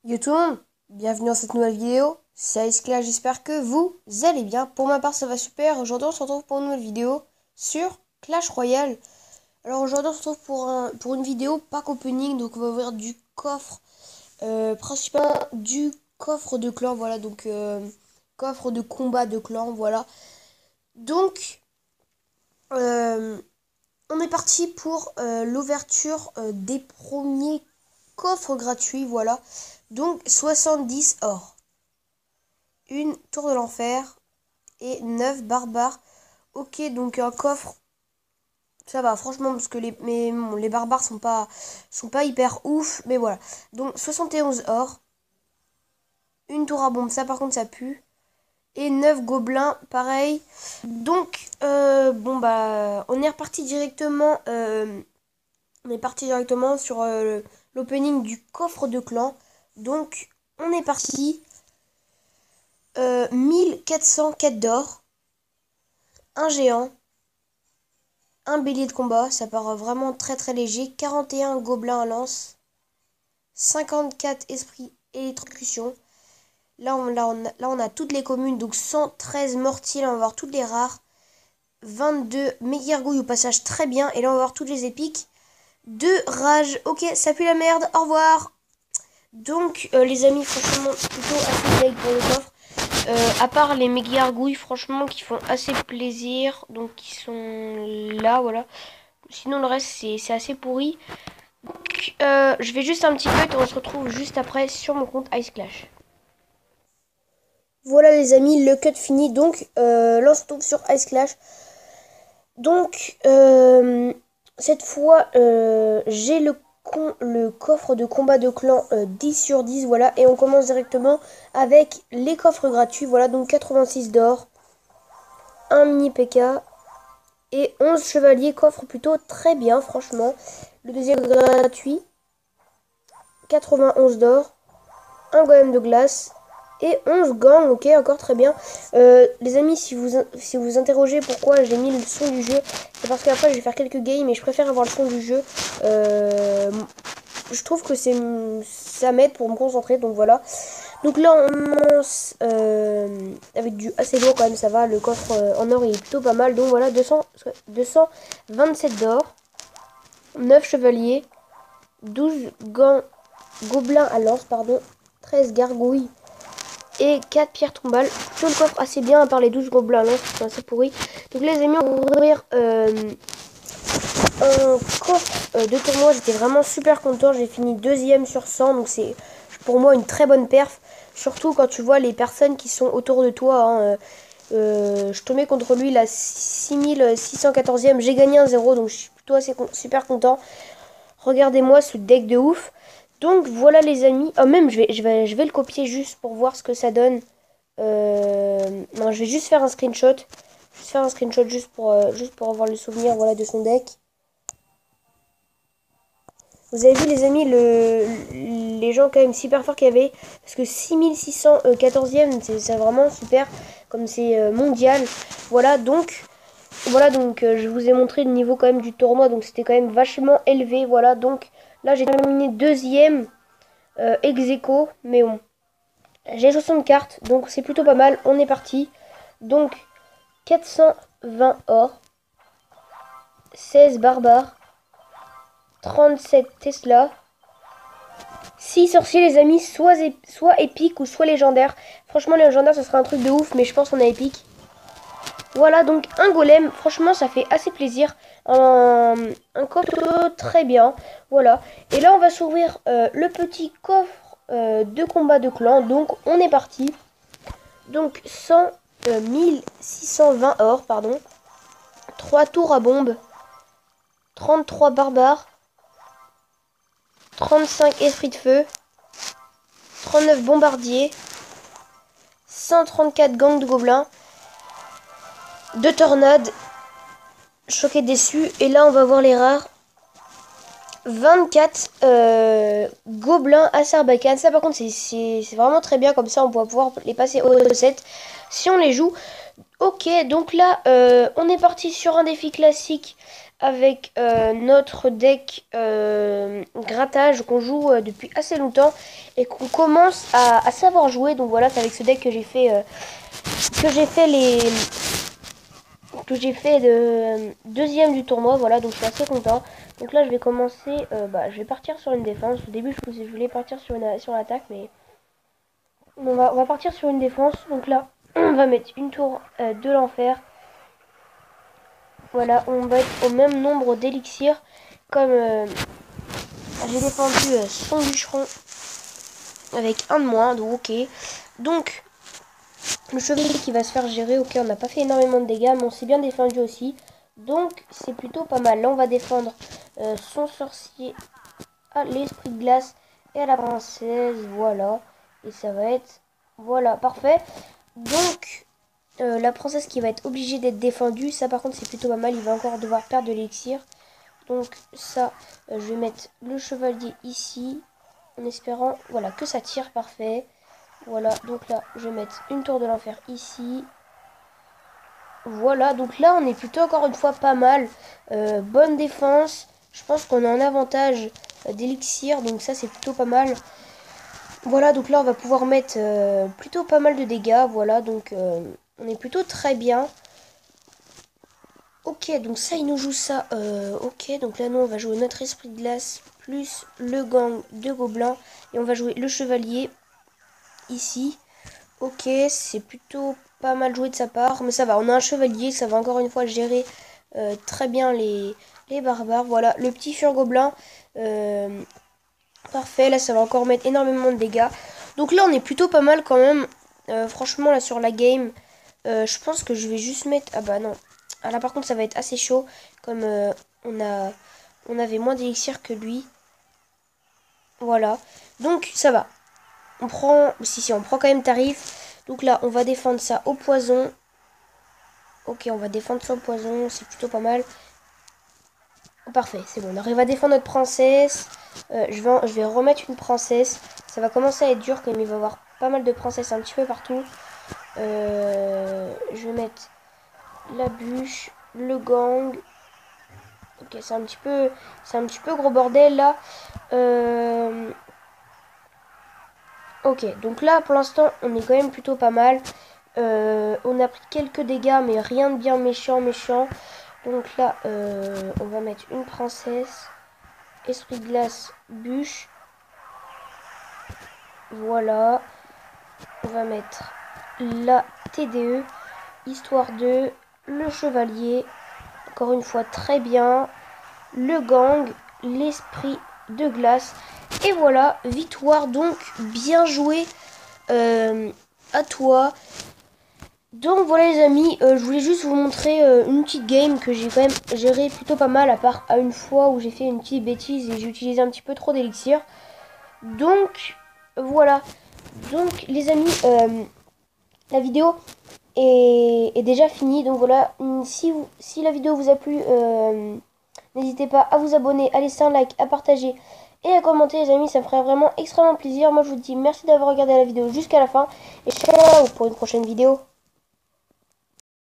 Yo tout le monde, bienvenue dans cette nouvelle vidéo, c'est Ice, j'espère que vous allez bien. Pour ma part ça va super, aujourd'hui on se retrouve pour une nouvelle vidéo sur Clash Royale. Alors aujourd'hui on se retrouve pour une vidéo pack opening, donc on va ouvrir du coffre, principalement du coffre de clan, voilà, donc coffre de combat de clan, voilà. Donc on est parti pour l'ouverture des premiers coffres gratuits, voilà. Donc 70 or. Une tour de l'enfer et 9 barbares. Ok, donc un coffre, ça va, franchement, parce que les barbares sont pas hyper ouf, mais voilà. Donc 71 or, une tour à bombe, ça par contre ça pue, et 9 gobelins, pareil. Donc, bon bah, on est parti directement sur l'opening du coffre de clan. Donc, on est parti. 1404 d'or, un géant, un bélier de combat, ça part vraiment très très léger, 41 gobelins à lance, 54 esprits électrocution. Là on a toutes les communes, donc 113 mortiers, là on va voir toutes les rares, 22 mégargouilles au passage très bien, et là on va voir toutes les épiques, 2 rage, ok ça pue la merde, au revoir. Donc les amis, franchement plutôt assez deg pour le coffre. À part les méga argouilles, franchement, qui font assez plaisir. Donc, qui sont là, voilà. Sinon, le reste, c'est assez pourri. Donc, je vais juste un petit peu et on se retrouve juste après sur mon compte Ice Clash. Voilà, les amis, le cut fini. Donc, là, on se retrouve sur Ice Clash. Donc, cette fois, j'ai le coffre de combat de clan 10 sur 10, voilà, et on commence directement avec les coffres gratuits, voilà, donc 86 d'or, un mini PK et 11 chevaliers, coffre plutôt très bien, franchement. Le deuxième gratuit, 91 d'or, un golem de glace et 11 gants, ok, encore très bien. Les amis, si vous interrogez pourquoi j'ai mis le son du jeu, c'est parce qu'après je vais faire quelques games et je préfère avoir le son du jeu. Je trouve que ça m'aide pour me concentrer, donc voilà. Donc là on commence avec du assez lourd quand même, ça va. Le coffre en or il est plutôt pas mal, donc voilà, 227 d'or, 9 chevaliers, 12 gants gobelins à lance, pardon, 13 gargouilles et 4 pierres tombales. Plutôt le coffre assez bien, à part les 12 gobelins à lance qui sont assez pourris. Donc les amis, on va ouvrir un coffre de tournoi. J'étais vraiment super content, j'ai fini deuxième sur 100, donc c'est pour moi une très bonne perf. Surtout quand tu vois les personnes qui sont autour de toi, hein. Je tombais contre lui la 6614e, j'ai gagné un 0, donc je suis plutôt super content. Regardez-moi ce deck de ouf. Donc voilà les amis. Oh, même je vais le copier juste pour voir ce que ça donne. Non, je vais juste faire un screenshot. Juste pour avoir le souvenir, voilà, de son deck. Vous avez vu les amis les gens quand même super forts qu'il y avait. Parce que 6614e, c'est vraiment super. Comme c'est mondial. Voilà donc je vous ai montré le niveau quand même du tournoi. Donc c'était quand même vachement élevé. Voilà, donc là j'ai terminé deuxième ex aequo. Mais bon, j'ai 60 cartes. Donc c'est plutôt pas mal. On est parti. Donc 420 or, 16 barbares, 37 Tesla, 6 sorciers les amis, soit épique ou soit légendaire. Franchement légendaire ce sera un truc de ouf, mais je pense qu'on a épique. Voilà donc un golem, franchement ça fait assez plaisir. Un coffre très bien, voilà. Et là on va s'ouvrir le petit coffre de combat de clan, donc on est parti. Donc 1620 or, pardon. 3 tours à bombe, 33 barbares, 35 esprits de feu, 39 bombardiers, 134 gangs de gobelins, 2 tornades, choqué déçu. Et là on va voir les rares. 24 gobelins à Sarbacane. Ça par contre c'est vraiment très bien, comme ça on va pouvoir les passer au 7 si on les joue. Ok, donc là on est parti sur un défi classique avec notre deck grattage qu'on joue depuis assez longtemps et qu'on commence à savoir jouer. Donc voilà, c'est avec ce deck que j'ai fait deuxième du tournoi. Voilà, donc je suis assez content. Donc là, je vais commencer. Je vais partir sur une défense. Au début, je voulais partir sur l'attaque, mais on va partir sur une défense. Donc là, on va mettre une tour de l'enfer. Voilà, on va être au même nombre d'élixirs comme j'ai défendu son bûcheron avec un de moins, donc ok. Donc, le chevalier qui va se faire gérer, ok, on n'a pas fait énormément de dégâts, mais on s'est bien défendu aussi. Donc, c'est plutôt pas mal. Là, on va défendre son sorcier à l'esprit de glace et à la princesse, voilà. Et ça va être, voilà, parfait. Donc, la princesse qui va être obligée d'être défendue, ça par contre c'est plutôt pas mal, il va encore devoir perdre de l'élixir. Donc ça, je vais mettre le chevalier ici, en espérant voilà, que ça tire, parfait. Voilà, donc là, je vais mettre une tour de l'enfer ici. Voilà, donc là, on est plutôt encore une fois pas mal. Bonne défense, je pense qu'on a un avantage d'élixir, donc ça c'est plutôt pas mal. Voilà, donc là, on va pouvoir mettre plutôt pas mal de dégâts, voilà, donc on est plutôt très bien. Ok, donc ça, il nous joue ça. Ok, donc là, nous, on va jouer notre esprit de glace plus le gang de gobelins. Et on va jouer le chevalier ici. Ok, c'est plutôt pas mal joué de sa part. Mais ça va, on a un chevalier, ça va encore une fois gérer très bien les barbares. Voilà, le petit fur-gobelin. Parfait, là, ça va encore mettre énormément de dégâts. Donc là, on est plutôt pas mal quand même. Franchement, là, sur la game, je pense que je vais juste mettre... Ah bah non. Ah là, par contre, ça va être assez chaud. Comme on avait moins d'élixir que lui. Voilà. Donc, ça va. On prend... Si, on prend quand même tarif. Donc là, on va défendre ça au poison. Ok, on va défendre ça au poison. C'est plutôt pas mal. Parfait, c'est bon. On arrive à défendre notre princesse. Je vais remettre une princesse. Ça va commencer à être dur quand même. Il va y avoir pas mal de princesses un petit peu partout. Je vais mettre la bûche, le gang. Ok, c'est un petit peu gros bordel là. Ok, donc là pour l'instant on est quand même plutôt pas mal. On a pris quelques dégâts mais rien de bien méchant. Donc là on va mettre une princesse, esprit de glace, bûche. Voilà. On va mettre la TDE, histoire de le chevalier. Encore une fois très bien. Le gang, l'esprit de glace. Et voilà, victoire donc, bien joué à toi. Donc voilà les amis, je voulais juste vous montrer une petite game que j'ai quand même géré plutôt pas mal, à part à une fois où j'ai fait une petite bêtise et j'ai utilisé un petit peu trop d'élixir. Donc voilà, donc les amis, la vidéo est déjà finie. Donc voilà, si la vidéo vous a plu, n'hésitez pas à vous abonner, à laisser un like, à partager et à commenter les amis, ça me ferait vraiment extrêmement plaisir. Moi je vous dis merci d'avoir regardé la vidéo jusqu'à la fin et ciao pour une prochaine vidéo.